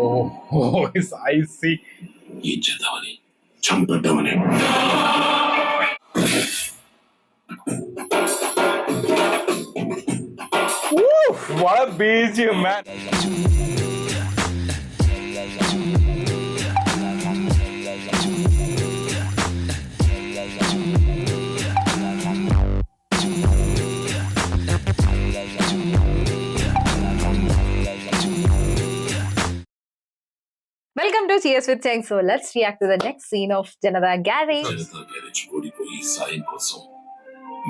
Oh, his eyes see. ఏం చేద్దామని చంపేద్దామని. What a BGM, man. Welcome to Cheers with Cheng. So let's react to the next scene of Janata Garage. Janata garage ఓడిపోయి సాయం కోసం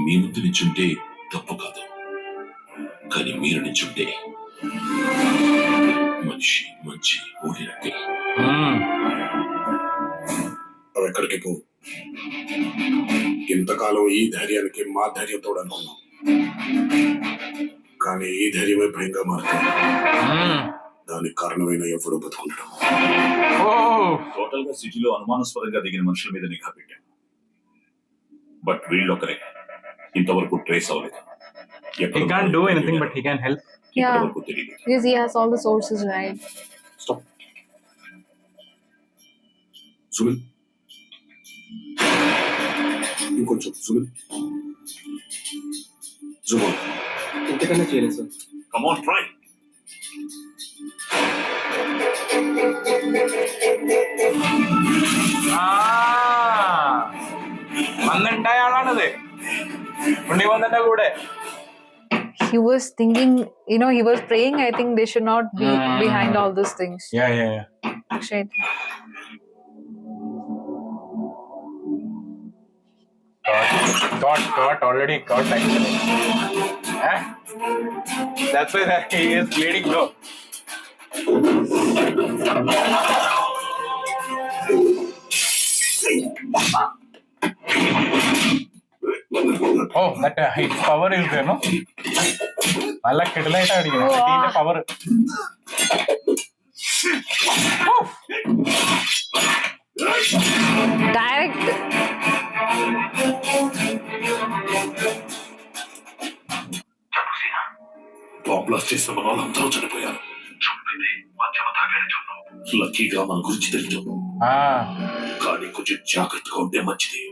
మీ ముందు నించుంటే తప్పు కాదు, కానీ మీరు నించుంటే మనిషి మంచి ఓడినట్టే. ఎక్కడికి పో, ఇంతకాలం ఈ ధైర్యానికి మా ధైర్యం తోడనుకున్నాం, కానీ ఈ ధైర్యమే భయంగా మారుతుంది. దానికి కారణమైన ఎవరు బతుకుంటాడు. టోటల్ గా సిటీలో అనుమానాస్పదంగా దిగిన మనుషుల మీద నిఘా పెట్టాం. బట్ వీళ్ళొక్కరే ఇంతవరకు ట్రేస్ అవ్వలేదు. He can't do anything, but he can help. Yeah, because he has all the sources, right? Stop. Zoom. ఇంకొంచెం zoom. Zoom. ఎంతకన్నా చేయలేదు సార్. Come on, try. വന്നിട്ടായ ആളാണത്. ഉണ്ണി വന്നിട്ട കൂടെ. He was thinking, he was praying. I think they should not be behind all these things. Yeah. Shit. Got already got actually. That's why he is bleeding though. Oh, that his power is there, no? Alla kedalaita adigina. Idinte power. Direct. Bomb blast చేసిన మన వాళ్ళందరూ చనిపోయారు. లక్కీగా మన గురించి తెలియదు, కానీ కొంచెం జాగ్రత్తగా ఉంటే మంచిది.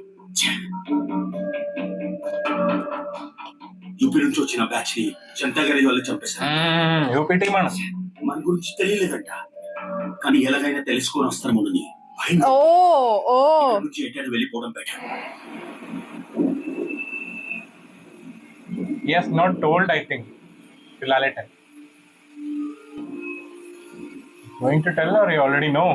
యూపీ నుంచి వచ్చిన బ్యాచ్ ని జనతా గ్యారేజ్ వాళ్ళు చంపేశారు. మన గురించి తెలియలేదంట, కానీ ఎలాగైనా తెలుసుకొని వస్తామని నుంచి ఎక్కడ వెళ్ళిపోవడం better. Yes, not told, I think. Filalete. Going to tell or you already know?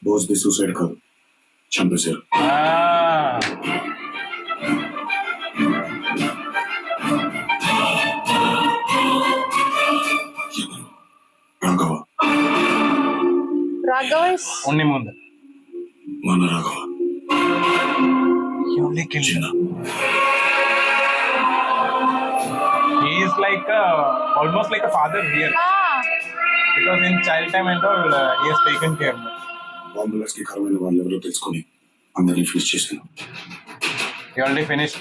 Boss బి సూసైడ్ కాదు, చంపేశారు. Raghav is Only Munda. మన Raghava. He only killed him. He is like almost like a father here. Because in child time and all, he has taken care. బాంబులాస్ కి కారణమైన వాళ్ళు ఎవరో తెలుసుకొని అందరినీ ఫినిష్ చేశాను. He already finished.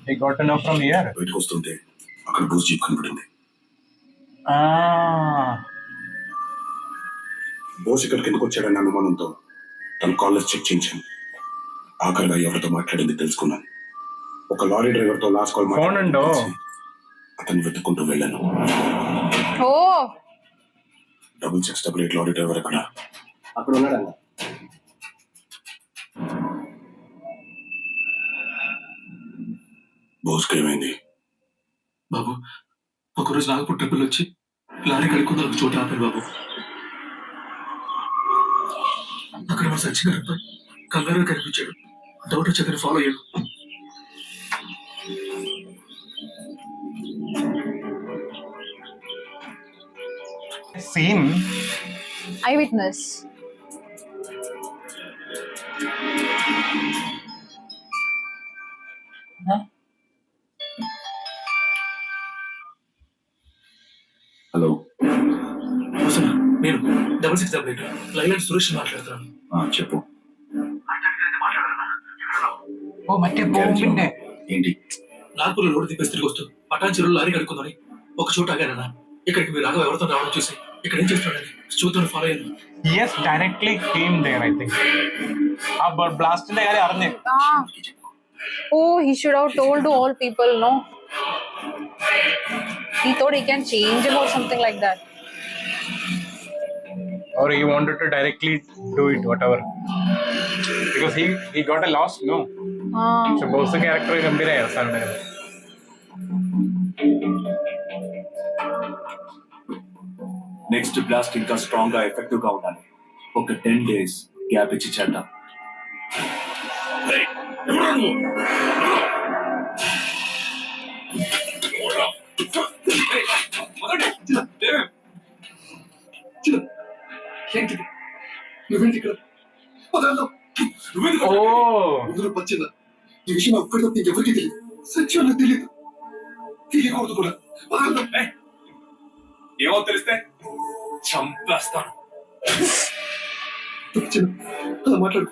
He got to know from here. బయటకు వస్తుంటే అక్కడ బోస్ జీప్ కనపడింది. బోస్ ఇక్కడికి ఎందుకు వచ్చాడని అనుమానంతో తన కాలేజ్ చెక్ చేయించాను. ఆఖరిగా ఎవరితో మాట్లాడింది తెలుసుకున్నాను. ఒక లారీ డ్రైవర్ తో లాస్ట్ కాల్ మాట్లాడాను. అతన్ని వెతుక్కుంటూ వెళ్ళాను. Oh. 6688 లారీ డ్రైవర్ అక్కడ ఉన్నాడన్న. బోస్కి ఏమైంది బాబు? ఒకరోజు నాగపూర్ ట్రిపుల్ వచ్చి లారీ కడుక్కుందా ఒక చోట ఆపారు బాబు. అక్కడ మా సచ్చిగారు అబ్బాయి కంగారుగా కనిపించాడు. డౌట్ వచ్చి అతను ఫాలో అయ్యాడు. Scene. eyewitness. హలో వస్తున్నా నేను 6688 లైలాండ్ సురేష్ మాట్లాడుతున్నాను. చెప్పు. ഓ മറ്റേ ബോംബിന്റെ ఏంటి? నార్పూర్లో రోడ్డు తిప్పేసి తిరిగి వస్తూ పటాన్ చెరువులో లారీ కడుక్కుందని ఒక చోట ఆగానన్నా. ఇక్కడికి మీరు రాఘవ ఎవరితో రావడం చూసి ఇక్కడ ఏం చేస్తున్నాడని చూద్దాం ఫాలో అయ్యాను. yes directly came there I think ആ ബ്ലാസ്റ്റിന്റെ കാര്യം അറിഞ്ഞു. Ah. Oh, he should have told to all people, no? He thought he can change him or something like that. or he wanted to directly do it whatever because he got a loss no. പക്ഷെ boss character ഗംഭീരമായി അവസാനം next blast ఇంకా strong గా effective గా ఉండాలి. ఒక 10 days gap ఇచ్చి చేద్దాం. నువ్వేంటి ఇక్కడ? ఓ వచ్చింద ఈ విషయం ఒక్కటి తప్ప ఎవరికి తెలియదు. సత్యం తెలియదు, తెలియకూడదు కూడా. ఏమో తెలిస్తే చంపేస్తాను. అలా మాట్లాడు.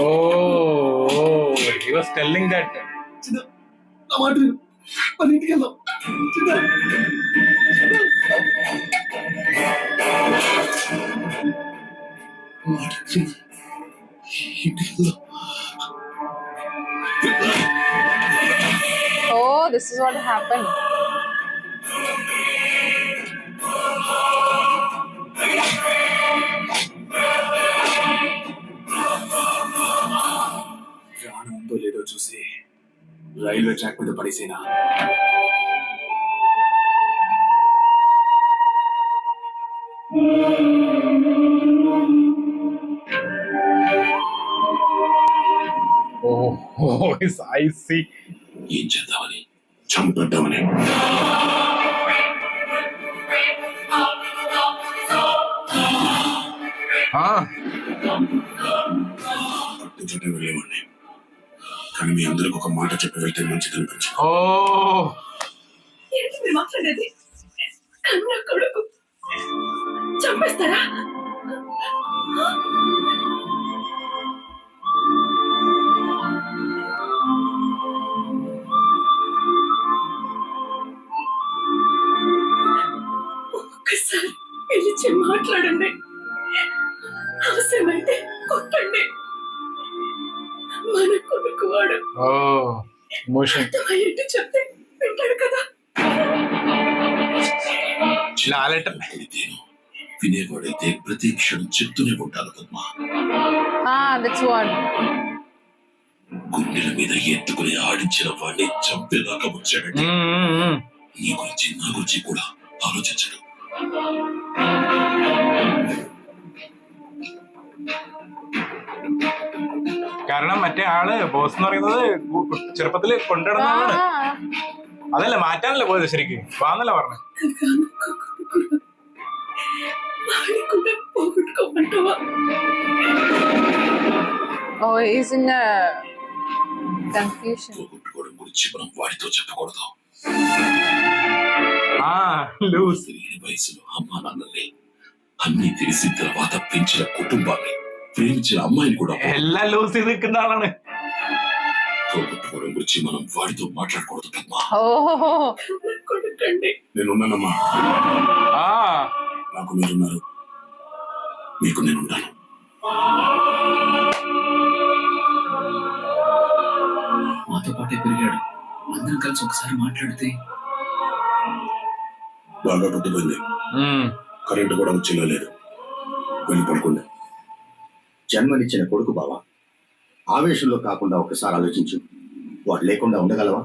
oh he was telling that చిన్న నా మాట మన ఇంటికి వెళ్దాం. చిన్న ఇంటికి వెళ్దాం. Oh, this is what happened. ప్రాణం ఉందో లేదో చూసి రైల్వే ట్రాక్ మీద పడేసేనా. oh his eyes see ఏం చేద్దామని? చంపేద్దామని. చోట వెళ్ళేవాడిని కానీ మీ అందరికి ఒక మాట చెప్పి వెళ్తే మంచిది అనిపించింది. oh ఏంటి మీరు మాట్లాడేది? కన్నా కొడుకు చంపేస్తారా? ఒక్కసారి పిలిచి మాట్లాడండి, అవసరమైతే కొట్టండి. మన కొడుకు వాడు. oh emotion అర్థమయ్యేట్టు చెప్తే వింటాడు కదా. లాలెటర్ వినేవాడైతే ప్రతి క్షణం చెప్తూనే ఉంటాను పద్మా. That's what. గుండెల మీద ఎత్తుకుని ఆడించిన వాడిని చంపేదాకా వచ్చాడంటే నీ గురించి నా గురించి కూడా ఆలోచించడు. കാരണം മറ്റേ ആള് ബോസ് എന്ന് പറയുന്നത് ചെറുപ്പത്തില് കൊണ്ടുവരുന്നതാണ്. അതല്ല മാറ്റാനല്ലേ പോയത്, ശരിക്കും വാന്നല്ല പറഞ്ഞത്. Oh, he's in a confusion. పోగొట్టుకోవడం గురించి మనం వాడితో చెప్పకూడదు. లూస్ తిరిగిన వయసులో అమ్మా నాన్నల్ని అన్ని తెలిసిన తర్వాత పెంచిన కుటుంబాన్ని ప్రేమించిన అమ్మాయిని కూడా എല്ലാം ലൂസ് ചെയ്ത് നിൽക്കുന്ന ആളാണ്. పోగొట్టుకోవడం గురించి మనం వాడితో మాట్లాడకూడదు పద్మా. Oh, కొడుకండి. నేనున్నానమ్మా, ఆ నాకు మీరున్నారు, మీకు నేనుంటాను. మాతో పాటే పెరిగాడు. అందరం కలిసి ఒకసారి మాట్లాడితే బాగా పొద్దుపోయింది, కరెంటు కూడా వచ్చేలా లేదు, వెళ్ళి పడుకోండి. జన్మనిచ్చిన కొడుకు బావా, ఆవేశంలో కాకుండా ఒకసారి ఆలోచించు. వాడు లేకుండా ఉండగలవా?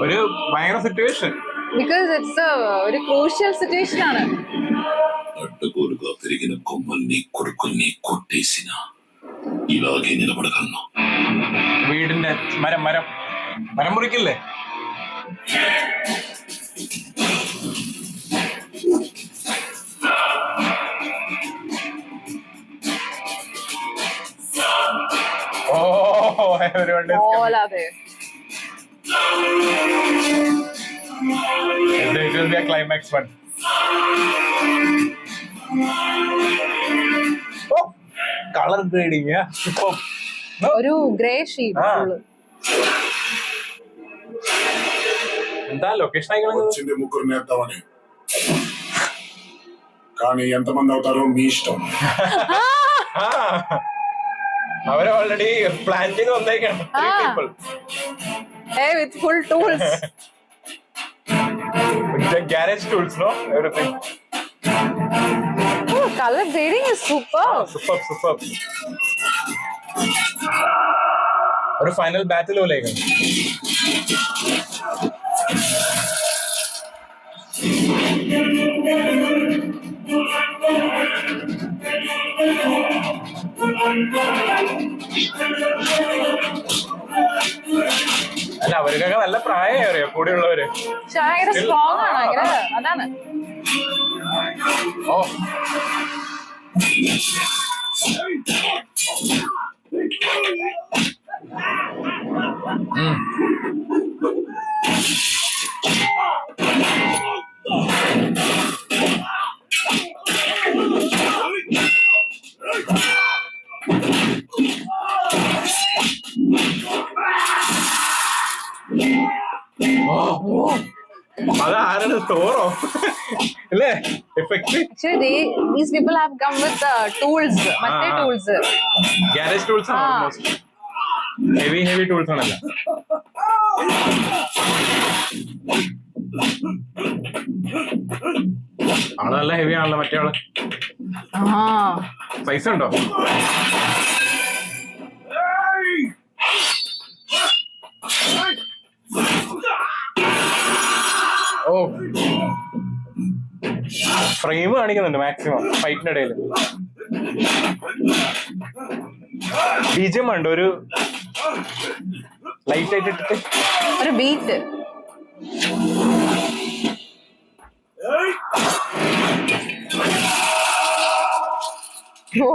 ഒരു ഭയങ്കര situation. because it's a very crucial situation ആണ്. అడ్డగోలుగా పెరిగిన కొమ్మల్ని కొడుకుల్ని కొట్టేసిన ഇലാകെ നിലപെടകന്നു വീടിന്റെ മരം മരം മരം മുറിക്കില്ലേ? Oh, everyone is All are there. It will be a climax one. Oh, color grading, yeah. Superb. No? ഒരു ഗ്രേ ഷീറ്റ് ആ. ഫുള്ള്. എന്താ లొకేషన్ అయ్యి వచ్చింది ముగ్గురు నేద్దామని కానీ ఎంతమంది అవుతారో మీ ఇష్టం. അവര് ഓൾറെഡി പ്ലാൻ ചെയ്ത് വന്നേക്കാണ്. People with full tools. garage tools, no? Everything. Oh, color grading is superb. Superb. ഒരു ഫൈനൽ ബാറ്റിൽ പോലെയാണ്. അല്ല അവർക്കൊക്കെ നല്ല പ്രായമായി അറിയോ കൂടെയുള്ളവര്. പക്ഷെ ഭയങ്കര സ്ട്രോങ് ആണ്, ഭയങ്കര അതാണ്. ഓ അതാരാണ് തോറോ അല്ലേ effect? Actually, these people have come with tools, മറ്റേ ടൂൾസ്. ഗ്യാരേജ് ടൂൾസ് ആണ് ഓൾമോസ്റ്റ്. ഹെവി ടൂൾസ് ആണല്ലോ. ആള് നല്ല ഹെവി ആണല്ലോ മറ്റേ ആള്. പൈസ ഉണ്ടോ? ഓ ഫ്രെയിം കാണിക്കുന്നുണ്ട് മാക്സിമം ഫൈറ്റിനിടയിൽ. ബീജം ഉണ്ട് ഒരു ലൈറ്റ് ആയിട്ട് ഇട്ടിട്ട് ഒരു ബീറ്റ്. ഓ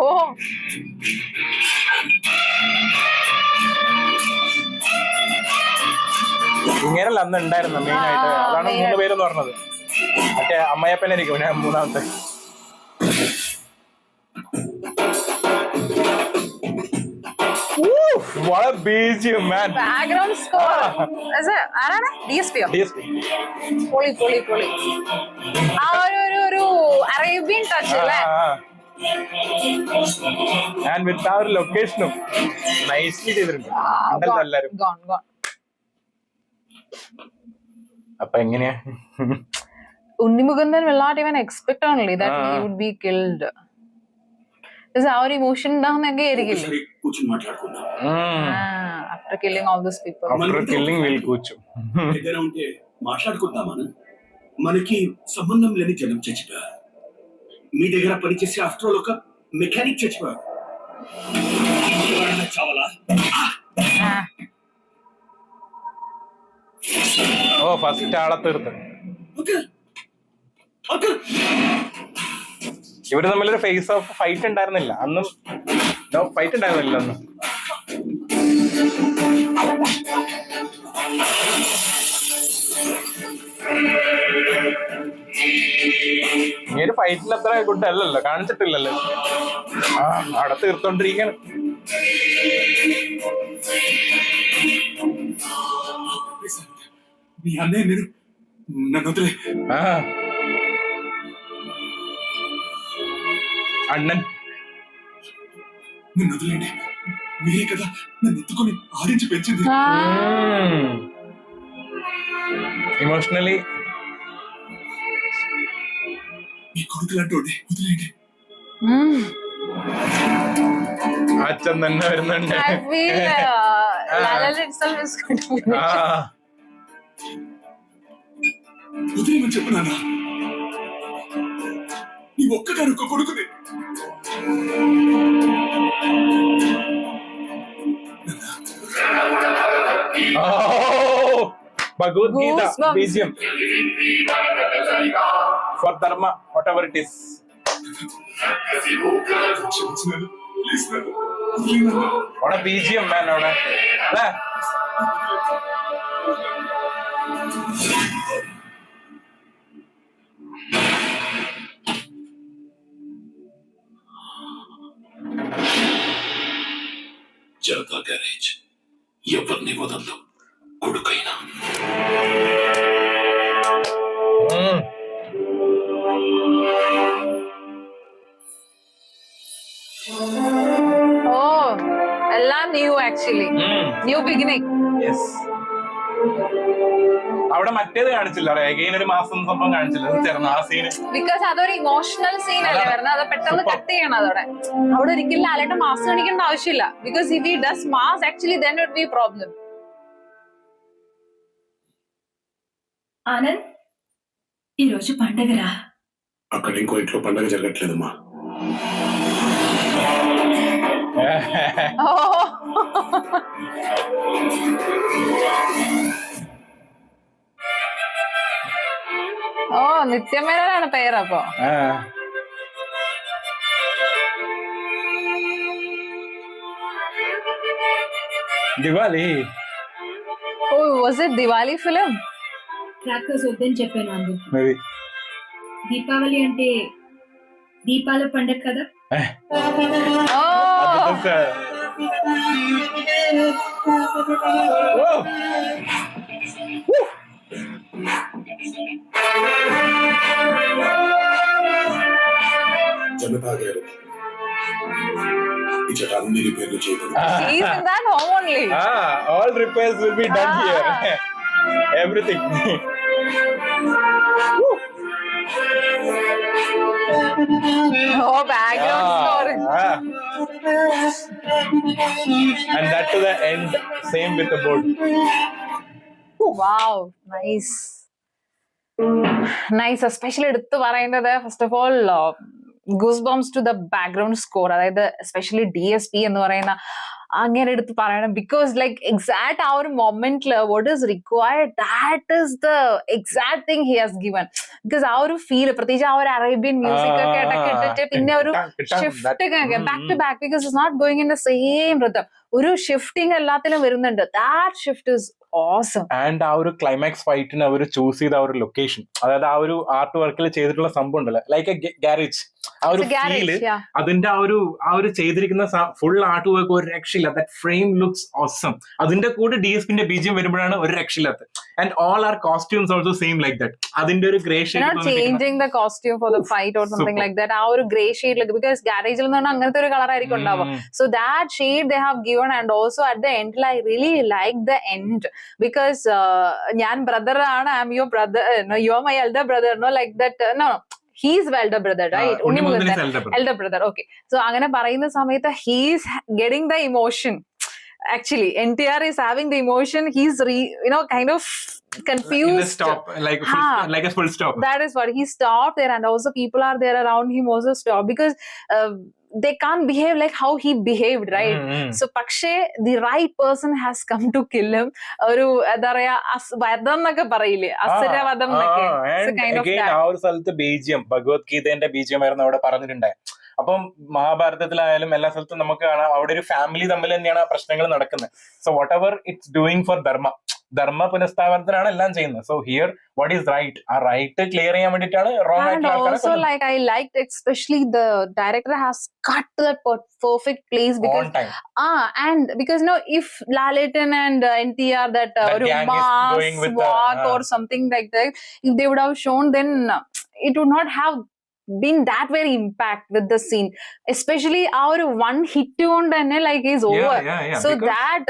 ഇങ്ങനല്ല അന്ന് ഉണ്ടായിരുന്നു മെയിൻ ആയിട്ട്. അതാണ് 3 പേരെന്ന് പറഞ്ഞത്. മറ്റേ അമ്മയപ്പനായിരിക്കും ഞാൻ മൂന്നാമത്തെ. What a BGM, man. background score. ആരാണ്? DSP. പൊളി. ആ ഒരു അറേബ്യൻ ടച്ച് അല്ലേ? ഞാൻ വിത്ത് ആ ഒരു ലൊക്കേഷനും നൈസ്ലി ചെയ്തിട്ടുണ്ട് എല്ലാരും. അപ്പൊ എങ്ങനെയാ? Unni Mukundan will not even expect only that he would be killed. ആ ഒരു ഇമോഷൻ ഉണ്ടാവുന്നൊക്കെ ആയിരിക്കില്ലേ ఒకసారి కూర్చుని మాట్లాడుకుందాం. after killing all these people. After killing will కూర్చో దగ్గర ఉంటే మాట్లాడుకుందామని మనకి సంబంధం లేని జనం చచ్చిపోయారు. మీ దగ్గర పనిచేసే ఆఫ్టర్ ఆల్ ఒక మెకానిక్ చచ్చిపోయారు. ఎవరైనా చావాలా? ഓ ഫസ്റ്റ് ആളെ തീർത്ത്. ഇവര് തമ്മിലൊരു ഫേസ് ഓഫ് ഫൈറ്റ് ഉണ്ടായിരുന്നില്ല അന്നും. ഫൈറ്റ് ഉണ്ടായിരുന്നില്ല അന്ന്. ഈ ഒരു ഫൈറ്റിൽ അത്ര ഗുഡ് അല്ലല്ലോ, കാണിച്ചിട്ടില്ലല്ലോ. അവിടെ തീർത്തോണ്ടിരിക്കാണ്. మీ అన్నయ్య నేను నన్ను వదిలే. అണ്ണన్ నన్ను వదిలేండి. మీరే కదా నన్ను ఎత్తుకొని ఆడించి పెంచింది. ഇമോഷണലി మీ కొడుకులు అంటోండి వదిలేండి. അച്ഛൻ തന്നെ വരുന്നുണ്ട്. I feel Lalal itself is going to be వదిలేమని చెప్పు నాన్న. నీ నీ ఒక్కగానొక్క కొడుకుని. Oh, Bhagavad Gita Goosebumps. BGM for Dharma, whatever it is. క్షమించు నాన్న. ప్లీజ్ నాన్న. What a BGM, man. What a... Janata garage ఎవరిని వదలదు, కొడుకైనా. Oh, എല്ലാം new actually. New beginning. Yes. അവിടെ മറ്റേത് കാണിച്ചില്ല, അഗൈൻ ഒരു മാസം സംഭവം കാണിച്ചില്ല. ചേർന്ന ആ സീന് Because അതൊരു ഇമോഷണൽ സീൻ അല്ലേ വരുന്നത്, അത് പെട്ടെന്ന് കട്ട് ചെയ്യണം അതോടെ. അവിടെ ഒരിക്കലും ലാലേട്ടൻ മാസ് കാണിക്കേണ്ട ആവശ്യമില്ല. Because if he does mass, actually then it would be a problem. Anand ఈరోజు పండగరా? అక్కడ ఇంకో ఇంట్లో పండగ జరగట్లేదమ్మా. Oh. Oh, നിത്യമേനോനാണ് പേരപ്പോ. Diwali. Oh, was it Diwali film? Crackers వద్దని చెప్పాను అందుకు. Maybe. దీపావళి అంటే దీపాల పండగ కదా. Oh. Oh. జనతా గ్యారేజ్ ఇచ్చట అన్ని రిపేర్లు చేయబడి. He's in that home only. All repairs will be done here. Everything. Oh, background score. And that to the end, same with the board. Wow, nice. Nice, especially എടുത്തു പറയേണ്ടത് first of all goosebumps to the background score, അതായത് especially DSP എന്ന് പറയുന്ന അങ്ങനെ എടുത്ത് പറയണം. Because like exact ആ ഒരു മൊമെന്റില് what is required, that is the exact thing he has given. Because ആ ഒരു ഫീൽ, പ്രത്യേകിച്ച് ആ ഒരു അറേബ്യൻ മ്യൂസിക് ഒക്കെ ഇടയ്ക്ക് ഇട്ടിട്ട് പിന്നെ ഒരു shift back to back, because it's not going in the same rhythm. ഒരു ഷിഫ്റ്റിംഗ് എല്ലാത്തിലും വരുന്നുണ്ട്. That shift is awesome. And ആ ഒരു ക്ലൈമാക്സ് ഫൈറ്റിന് അവർ ചൂസ് ചെയ്ത ആ ഒരു ലൊക്കേഷൻ, അതായത് ആ ഒരു ആർട്ട് വർക്കിൽ ചെയ്തിട്ടുള്ള സംഭവം ഉണ്ടല്ലോ, ലൈക്ക് എ ഗാരേജ്, ആ ഒരു ഫീല്, അതിന്റെ ആ ഒരു ചെയ്തിരിക്കുന്ന ഫുൾ ആർട്ട് വർക്ക് ഒരു രക്ഷയില്ല. That frame looks awesome. അതിന്റെ കൂടെ DSPന്റെ BGM വരുമ്പോഴാണ് ഒരു രക്ഷയില്ലാത്ത. And all are costumes also same like that. അതിന്റെ ഒരു grey shade, not changing the costume for the fight or something like that. ആ ഒരു ഗ്രേ ഷെയ്ഡ്, because ഗാരേജിൽ നിന്ന് അങ്ങനത്തെ ഒരു കളർ ആയിരിക്കും ഉണ്ടാവുക. So that shade they have given, and also at the end I really like the end. Because ഞാൻ brother ആണ്, I am your brother, no, you are my elder brother, no, like that, no, he is the elder brother, right? Elder brother, okay. So അങ്ങനെ പറയുന്ന സമയത്ത് he is getting the emotion. Actually NTR is having the emotion. He's kind of confused. In the stop, like a full stop. That is what he stopped there, and also people are there around him also stop, because they can't behave like how he behaved, right? So പക്ഷേ the right person has come to kill him. ഒരു എന്താ പറയാ, വധം എന്നൊക്കെ പറയില്ലേ, അസുരവധം എന്നൊക്കെ. ആ ഒരു സ്ഥലത്ത് BGM, ഭഗവത് ഗീതന്റെ BGM ആയിരുന്നു അവിടെ പറഞ്ഞിട്ടുണ്ടായി. അപ്പം മഹാഭാരതത്തിലായാലും എല്ലാ സ്ഥലത്തും നമുക്ക് കാണാം അവിടെ ഒരു ഫാമിലി തമ്മിൽ തന്നെയാണ് ആ പ്രശ്നങ്ങൾ നടക്കുന്നത്. So whatever its doing for ധർമ്മ പുനഃസ്ഥാപനത്തിനാണ് എല്ലാം ചെയ്യുന്നത്. So here what is right, ആ റൈറ്റ് ക്ലിയർ ചെയ്യാൻ വേണ്ടിയിട്ടാണ് റോങ് ആയിട്ടുള്ള ആൾക്കാരെ. Also like I liked especially the director has cut to that perfect place, because and because if Lalaten and NTR that mass walk or something like that, if they would have shown, then it would not have been that very impact with the scene, especially our one hit on and like is over. So that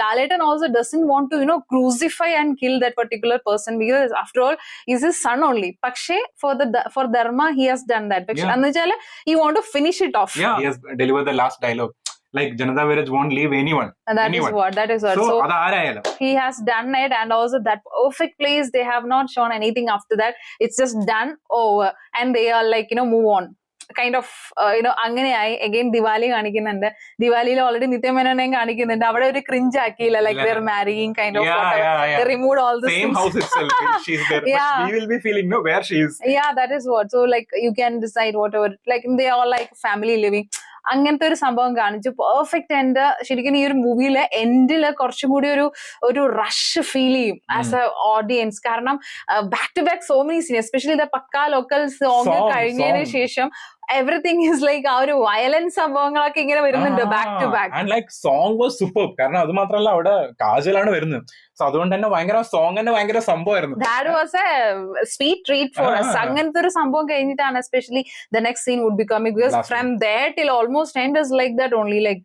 Lalaten also doesn't want to crucify and kill that particular person, because after all he's his son only. Pakshe for Dharma he has done that. He want to finish it off. He has delivered the last dialogue. like Janata Viraj won't leave anyone. And that is what. So adarayalum he has done it, and also that perfect place, they have not shown anything after that. It's just done over, and they are like, move on. Kind of, അങ്ങനെയായി. Again Diwali കാണിക്കുന്നുണ്ട്. Diwali already Nithya Menon കാണിക്കുന്നുണ്ട്. അവിടെ ഒരു cringe ആക്കിയില്ല, like they're marrying kind of. They removed all the same house itself. She's there, but we will be feeling where she is. Yeah, that is what. So like you can decide whatever. Like they are like family living. അങ്ങനത്തെ ഒരു സംഭവം കാണിച്ചു. Perfect end. ശരിക്കും ഈ ഒരു മൂവിയിലെ എൻഡില് കുറച്ചും കൂടി ഒരു റഷ് ഫീൽ ചെയ്യും ആസ് എ ഓഡിയൻസ്. കാരണം back to back so many scene, especially the pakka local song കഴിഞ്ഞതിന് ശേഷം എവറിത്തിങ് ഈസ് ലൈക്ക് ആ ഒരു വയലൻസ് സംഭവങ്ങളൊക്കെ ഇങ്ങനെ വരുന്നുണ്ട് back to back. And like song was super. കാരണം അത് മാത്രമല്ല അവിടെ കാജലാണ് വരുന്നത്. സോ അതുകൊണ്ട് തന്നെ ഭയങ്കര സോങ് തന്നെ ഭയങ്കര സംഭവമായിരുന്നു. That was a sweet treat for us. അങ്ങനത്തെ ഒരു സംഭവം കഴിഞ്ഞിട്ടാണ് especially the next scene would be coming, because from there till almost end is like that only, like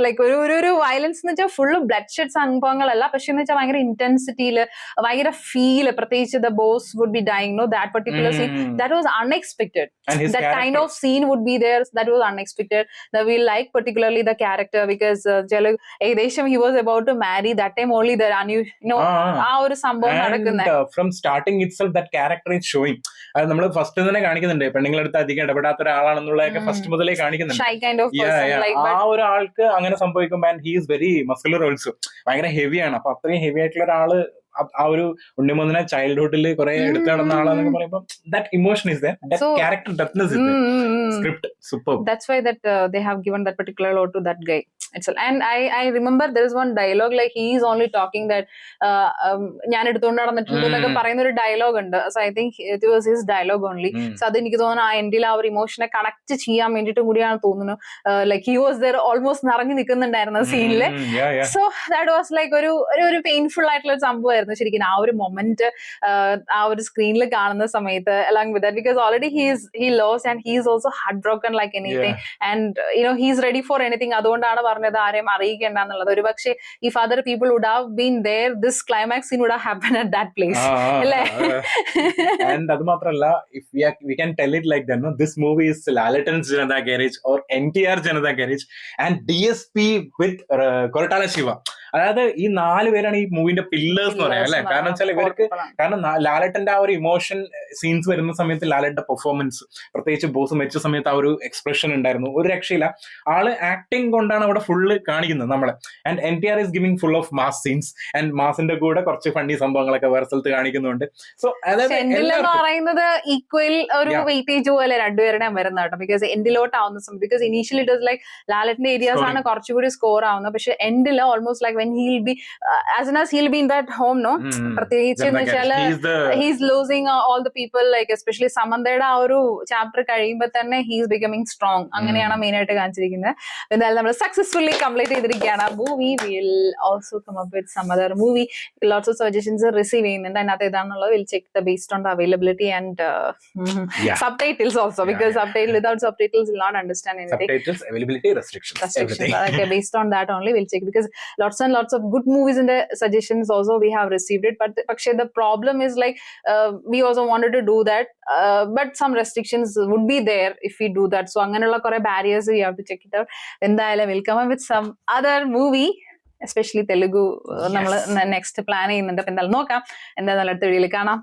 like ഒരു വയലൻസ് എന്ന് വെച്ചാൽ ഫുള്ള് ബ്ലഡ് ഷെഡ് സംഭവങ്ങളല്ല, പക്ഷെ എന്ന് വെച്ചാൽ ഭയങ്കര ഇന്റൻസിറ്റിയില് ഭയങ്കര ഫീല്. പ്രത്യേകിച്ച് the boss would be dying, that particular scene that was unexpected. That kind of scene would be there, that was unexpected. That we like particularly the character, because ഏകദേശം he was about to marry, that time only the ആ ഒരു സംഭവം നടക്കുന്നത്. From starting itself that character is showing. അത് നമ്മൾ first തന്നെ കാണിക്കുന്നുണ്ട്, പെണ്ണുങ്ങളെടുത്ത് അധികം ഇടപെടാത്ത ഒരാളാണെന്നുള്ളതൊക്കെ ഫസ്റ്റ് മുതലേ കാണിക്കുന്നുണ്ട്. Shy kind of person, ആ ഒരാൾക്ക് അങ്ങനെ സംഭവിക്കുമ്പോൾ and he is very muscular also, ഭയങ്കര ഹെവിയാണ്. അപ്പൊ അത്രയും ഹെവി ആയിട്ടുള്ള ഒരാള് ആ ഒരു ഉണ്ണിമുതനെ ചൈൽഡ്ഹുഡിൽ കുറെ എടുത്തു നടന്ന ആളാന്നൊക്കെ പറയുമ്പോൾ that emotion is there, that character depthness is there. Script superb. That's why that they have given that particular role to that guy itself. And I remember there is one dialogue, like he is only talking that ഞാൻ എടുത്തുകൊണ്ട് നടന്നിട്ടുണ്ട് എന്നൊക്കെ പറയുന്ന ഒരു dialogue ഉണ്ട്. So I think it was his dialogue only. So അത് എനിക്ക് തോന്നുന്നു ആ എൻഡിൽ ആ ഒരു ഇമോഷനെ കണക്ട് ചെയ്യാൻ വേണ്ടിയിട്ടും കൂടിയാണ് തോന്നുന്നു. Like he was there almost നിറഞ്ഞു നിൽക്കുന്നുണ്ടായിരുന്നു സീനില്. സോ ദാറ്റ് വാസ് ലൈക്ക് ഒരു പെയിൻഫുൾ ആയിട്ടുള്ള ഒരു സംഭവമായിരുന്നു ശരിക്കും ആ ഒരു മൊമെന്റ് ആ ഒരു സ്ക്രീനിൽ കാണുന്ന സമയത്ത്. along with that, because already he lost and he is also heartbroken like anything, and he is ready for anything. അതുകൊണ്ടാണ് പറഞ്ഞത് ആരെയും അറിയിക്കേണ്ട എന്നുള്ളത്. ഒരു പക്ഷേ if other people would have been there, this climax scene would have happened at that place. അല്ലേ? And അത് മാത്രമല്ല, if we can tell it like that, no, this movie is Lalatan's Janata Garage or NTR Janata Garage and DSP with Koratala Shiva. അതായത് ഈ 4 പേരാണ് ഈ മൂവിന്റെ pillars എന്ന് പറയാം അല്ലെ. കാരണം വെച്ചാൽ ഇവർക്ക്, കാരണം ലാലേട്ടന്റെ ആ ഒരു ഇമോഷൻ സീൻസ് വരുന്ന സമയത്ത് ലാലേട്ടന്റെ പെർഫോമൻസ്, പ്രത്യേകിച്ച് ബോസ് മരിച്ച സമയത്ത് ആ ഒരു എക്സ്പ്രഷൻ ഉണ്ടായിരുന്നു, ഒരു രക്ഷയില്ല. ആള് ആക്ടിങ് കൊണ്ടാണ് അവിടെ ഫുള്ള് കാണിക്കുന്നത് നമ്മളെ. And NTR is giving full of mass scenes and മാസിന്റെ കൂടെ കുറച്ച് ഫണ്ണി സംഭവങ്ങളൊക്കെ വേറെ സ്ഥലത്ത് കാണിക്കുന്നുണ്ട്. സോ അതായത് പറയുന്നത് ഈക്വൽ ഒരു വെയിറ്റേജ് പോലെ രണ്ടുപേരുടെയും വരുന്ന കേട്ടോ. ബിക്കോസ് എൻഡിലോട്ടാവുന്ന സമയത്ത്, because initially it was like ലാലേട്ടന്റെ ഏരിയാസ് ആണ് കുറച്ചുകൂടി സ്കോർ ആവുന്നത്, പക്ഷെ എൻഡില് almost like when he'll be as soon as he'll be in that home, no, പ്രത്യേകിച്ച് എന്ന് വെച്ചാൽ he's losing all the people, like especially സമന്തയുടെ ആ ഒരു ചാപ്റ്റർ കഴിയുമ്പോൾ തന്നെ he is becoming strong. അങ്ങനെയാണ് മെയിൻ ആയിട്ട് കാണിച്ചിരിക്കുന്നത്. എന്തായാലും നമ്മൾ സക്സസ്ഫുള്ളി കംപ്ലീറ്റ് ചെയ്തിരിക്കുകയാണ് ആ movie. we will also come up with some other movie. lots of suggestions receive ചെയ്യുന്നുണ്ട്. അതിനകത്ത് ഏതാണെന്നുള്ളത് we'll check the based on the availability and subtitles also, because without subtitles you'll not understand anything. Subtitles, availability, restrictions. Okay, based on that only we'll check, because lots and lots of good movies in the suggestions also we have received it, but actually the problem is like we also wanted to do that, but some restrictions would be there if we do that. So anganulla kore barriers, we have to check it out. Endayalum we'll come up with some other movie, especially Telugu. നമ്മൾ next plan ചെയ്യുന്നുണ്ട്. അപ്പോൾ എന്തായാലും നോക്കാം. എന്തായാലും അടുത്ത വീഡിയോയിൽ കാണാം.